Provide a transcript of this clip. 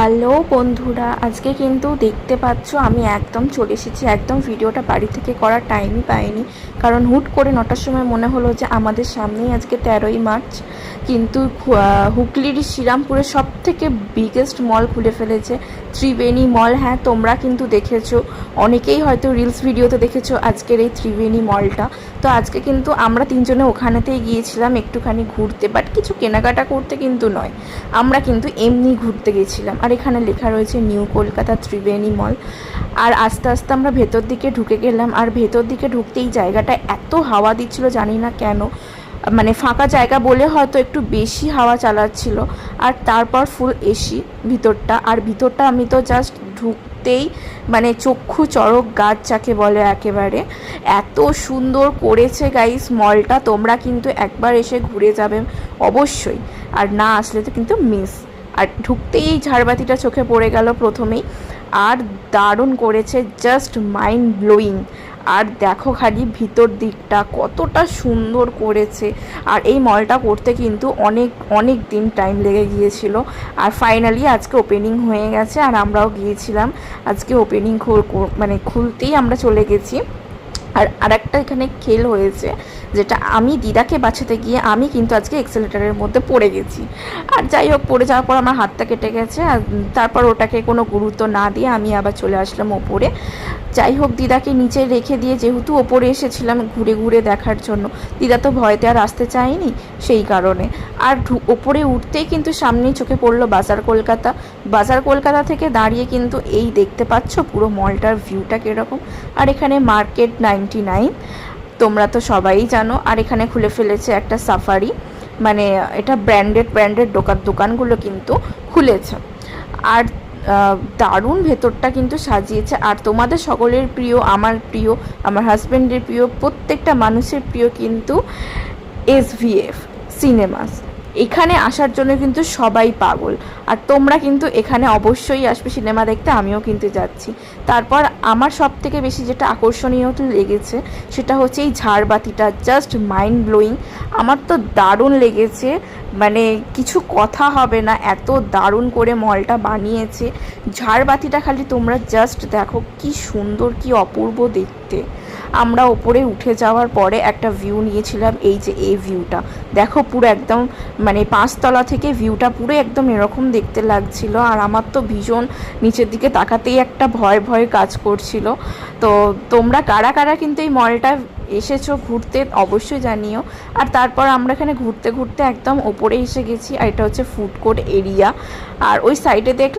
Hello বন্ধুরা, আজকে কিন্তু দেখতে পাচ্ছ আমি একদম চলে এসেছি। একদম ভিডিওটা বাড়ি থেকে করার টাইমই পাইনি, কারণ হুট করে 9টার সময় মনে হলো যে আমাদের সামনেই আজকে 13ই মার্চ। কিন্তু হুগলির শ্রীরামপুরে সব থেকে বিগেস্ট মল খুলে ফেলেছে ত্রিবেণী মল। হ্যাঁ, তোমরা কিন্তু দেখেছো, অনেকেই হয়তো রিলস ভিডিওতে দেখেছো আজকের এই ত্রিবেণী মলটা। তো আজকে কিন্তু আমরা তিনজনে ওখানেতেই গিয়েছিলাম একটুখানি ঘুরতে, বাট কিছু কেনাকাটা করতে কিন্তু নয়, আমরা কিন্তু এমনি ঘুরতে গেছিলাম। আর এখানে লেখা রয়েছে নিউ কলকাতা ত্রিবেণী মল। আর আস্তে আস্তে আমরা ভেতর দিকে ঢুকে গেলাম। আর ভেতর দিকে ঢুকতেই জায়গাটা এত হাওয়া দিচ্ছিল, জানি না কেন, মানে ফাঁকা জায়গা বলে হয়তো একটু বেশি হাওয়া চালাচ্ছিল। আর তারপর ফুল এসি ভিতরটা। আর ভিতরটা আমি তো জাস্ট ঢুকতেই মানে চক্ষু চড়ক গাছ যাকে বলে, একেবারে এত সুন্দর করেছে গাইস মলটা। তোমরা কিন্তু একবার এসে ঘুরে যাবে অবশ্যই, আর না আসলে তো কিন্তু মিস। আর ঢুকতেই ঝাড়বাতিটা চোখে পড়ে গেল প্রথমেই, আর দারুণ করেছে, জাস্ট মাইন্ড ব্লোয়িং। আর দেখো খালি ভিতর দিকটা কতটা সুন্দর করেছে। আর এই মলটা করতে কিন্তু অনেক অনেক দিন টাইম লেগে গিয়েছিল, আর ফাইনালি আজকে ওপেনিং হয়ে গেছে। আর আমরাও গিয়েছিলাম আজকে ওপেনিং মানে খুলতেই আমরা চলে গেছি। আর আরেকটা এখানে খেল হয়েছে, যেটা আমি দিদাকে বাঁচাতে গিয়ে আমি কিন্তু আজকে এক্সেলেটারের মধ্যে পড়ে গেছি। আর যাই হোক, পড়ে যাওয়ার পর আমার হাতটা কেটে গেছে। আর তারপর ওটাকে কোনো গুরুত্ব না দিয়ে আমি আবার চলে আসলাম ওপরে। যাই হোক, দিদাকে নিচে রেখে দিয়ে যেহেতু ওপরে এসেছিলাম ঘুরে ঘুরে দেখার জন্য, দিদা তো ভয়তে আর আসতে চায়নি, সেই কারণে। আর ওপরে উঠতেই কিন্তু সামনেই চোখে পড়লো বাজার কলকাতা। বাজার কলকাতা থেকে দাঁড়িয়ে কিন্তু এই দেখতে পাচ্ছ পুরো মলটার ভিউটা কীরকম। আর এখানে মার্কেট 99 তোমরা তো সবাই জানো। আর এখানে খুলে ফেলেছে একটা সাফারি, মানে এটা ব্র্যান্ডেড দোকানগুলো কিন্তু খুলেছে। আর দারুণ ভেতরটা কিন্তু সাজিয়েছে। আর তোমাদের সকলের প্রিয়, আমার প্রিয়, আমার হাজব্যান্ডের প্রিয়, প্রত্যেকটা মানুষের প্রিয় কিন্তু SVF সিনেমাস। এখানে আসার জন্য কিন্তু সবাই পাগল। আর তোমরা কিন্তু এখানে অবশ্যই আসবে সিনেমা দেখতে, আমিও কিন্তু যাচ্ছি। তারপর আমার সব থেকে বেশি যেটা আকর্ষণীয় লেগেছে সেটা হচ্ছে এই ঝাড়বাতিটা, জাস্ট মাইন্ড ব্লোয়িং। আমার তো দারুণ লেগেছে, মানে কিছু কথা হবে না, এত দারুণ করে মলটা বানিয়েছে। ঝাড়বাতিটা খালি তোমরা জাস্ট দেখো কি সুন্দর, কি অপূর্ব দেখতে। আমরা ওপরে উঠে যাওয়ার পরে একটা ভিউ নিয়েছিলাম, এই যে এই ভিউটা দেখো, পুরো একদম মানে 5তলা থেকে ভিউটা পুরো একদম এরকম দেখতে লাগছিল। আর আমার তো ভীষণ নিচের দিকে তাকাতেই একটা ভয় ভয় কাজ করছিল। তো তোমরা কারা কারা কিন্তু এই মলটা এসেছো ঘুরতে অবশ্যই জানিও। আর তারপর আমরা এখানে ঘুরতে ঘুরতে একদম ওপরে এসে গেছি। আর এটা হচ্ছে ফুড কোর্ট এরিয়া। আর ওই সাইডে